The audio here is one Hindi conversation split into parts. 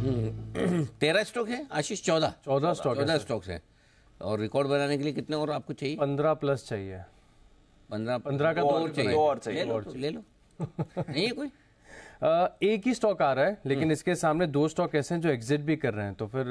13 स्टॉक है आशीष? 14 स्टॉक्स है। और रिकॉर्ड बनाने के लिए कितने और आपको चाहिए? 15 प्लस चाहिए। 15 का और चाहिए? और चाहिए, ले लो नहीं है कोई? एक ही स्टॉक आ रहा है, लेकिन इसके सामने 2 स्टॉक ऐसे हैं जो एग्जिट भी कर रहे हैं, तो फिर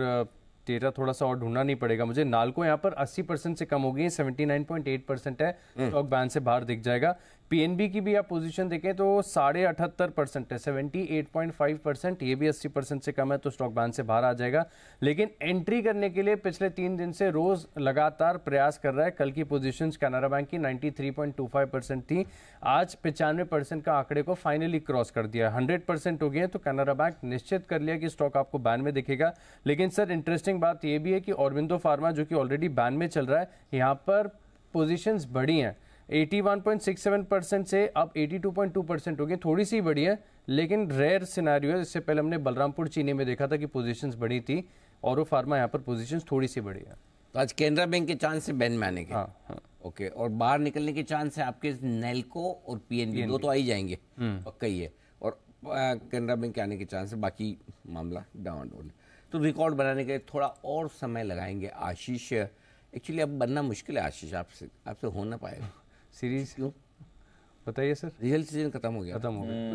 डेटा थोड़ा सा और ढूंढना नहीं पड़ेगा मुझे। नाल्को यहाँ पर 80% से कम हो गई है, 79.8% है, स्टॉक बैन से बाहर दिख जाएगा। पीएनबी की भी आप पोजीशन देखें तो 78.5% है, 78.5%, ये भी 80% से कम है, तो स्टॉक बैन से बाहर आ जाएगा। लेकिन एंट्री करने के लिए पिछले 3 दिन से रोज लगातार प्रयास कर रहा है। कल की पोजीशंस कैनरा बैंक की 93.25% थी, आज 95% का आंकड़े को फाइनली क्रॉस कर दिया, 100% हो गए, तो कैनरा बैंक निश्चित कर लिया कि स्टॉक आपको बैन में दिखेगा। लेकिन सर इंटरेस्टिंग बात यह भी है कि ऑरबिंदो फार्मा जो कि ऑलरेडी बैन में चल रहा है, यहाँ पर पोजीशंस बढ़ी हैं, 81.67% से अब 82.2% हो गई, थोड़ी सी बढ़ी है, लेकिन रेयर सिनेरियो है। इससे पहले हमने बलरामपुर चीनी में देखा था कि पोजीशंस बढ़ी थी, और वो फार्मा यहाँ पर पोजीशंस थोड़ी सी बढ़ी है। तो आज कैनरा बैंक के चांस है बैन में आने के? हाँ। ओके, और बाहर निकलने के चांस है आपके नेल्को और पीएनबी, दो तो आ ही जाएंगे पक्का ही है, और कैनरा बैंक के आने के चांस है, बाकी मामला डाउन। तो रिकॉर्ड बनाने के लिए थोड़ा और समय लगाएंगे आशीष। एक्चुअली अब बनना मुश्किल है आशीष, आपसे हो ना पाएगा सीरीज। क्यों बताइए सर। रिजल्ट सीजन खत्म हो गया।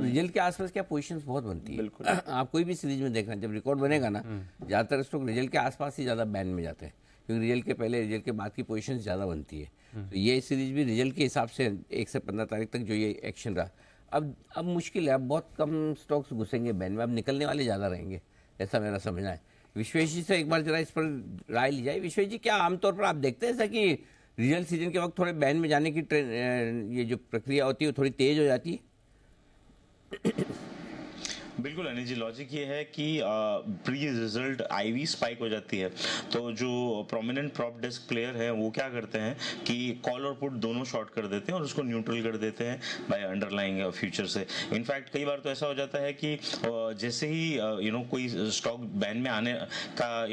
रिजल्ट के आसपास क्या पोजीशंस बहुत बनती है। बिल्कुल। आप कोई भी सीरीज में देखना, जब रिकॉर्ड बनेगा ना, ज़्यादातर स्टॉक रिजल्ट के आसपास ही ज़्यादा बैन में जाते हैं, क्योंकि रिजल्ट के पहले रिजल्ट के बाद की पोजीशंस ज़्यादा बनती है। तो ये सीरीज भी रिजल्ट के हिसाब से 1 से 15 तारीख तक जो ये एक्शन रहा, अब मुश्किल है, अब बहुत कम स्टॉक्स घुसेंगे बैन में, अब निकलने वाले ज़्यादा रहेंगे, ऐसा मेरा समझना है। विश्वेश जी से एक बार जरा इस पर राय ली जाए। विश्वेश जी, क्या आमतौर पर आप देखते हैं ऐसा कि रिजल्ट सीजन के वक्त थोड़े बैन में जाने की ये जो प्रक्रिया होती है वो थोड़ी तेज हो जाती है? बिल्कुल अनिल जी, लॉजिक ये है कि प्री रिजल्ट आईवी स्पाइक हो जाती है, तो जो प्रोमिनेंट प्रॉप डेस्क प्लेयर है वो क्या करते हैं कि कॉल और पुट दोनों शॉर्ट कर देते हैं और उसको न्यूट्रल कर देते हैं बाय अंडरलाइंग फ्यूचर से। इनफैक्ट कई बार तो ऐसा हो जाता है कि जैसे ही कोई स्टॉक बैन में आने का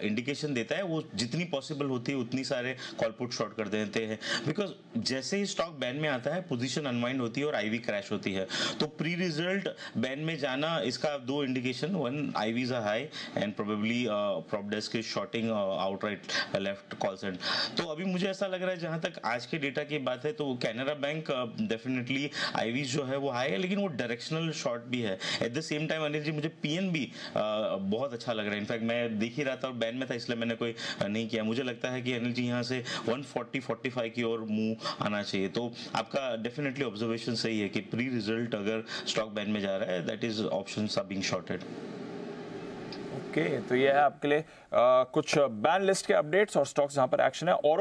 इंडिकेशन देता है, वो जितनी पॉसिबल होती है उतनी सारे कॉल पुट शॉर्ट कर देते हैं, बिकॉज जैसे ही स्टॉक बैन में आता है पोजीशन अनवाइंड होती है और आईवी क्रैश होती है। तो प्री रिजल्ट बैन में जाना, इसका 2 indication, 1 IVs are high and probably prop desk is shorting outright left call send. तो अभी मुझे ऐसा लग रहा है, जहां तक आज के डेटा की बात है, तो कैनरा बैंक डेफिनेटली आईवीज जो है वो हाई है, लेकिन वो डायरेक्शनल शॉर्ट भी है। At the same time Anil ji, मुझे पीएनबी बहुत अच्छा लग रहा है। इनफैक्ट मैं देख ही रहा था और बैन में था, इसलिए मैंने कोई नहीं किया। मुझे लगता है कि अनिल जी यहाँ से 140-45 की ओर मूव आना चाहिए। तो आपका डेफिनेटली ऑब्जर्वेशन सही है कि प्री रिजल्ट अगर स्टॉक बैन में जा रहा है, that is options are being shorted. Okay, तो ये है आपके लिए कुछ बैन लिस्ट के अपडेट्स और स्टॉक्स जहां पर एक्शन है। और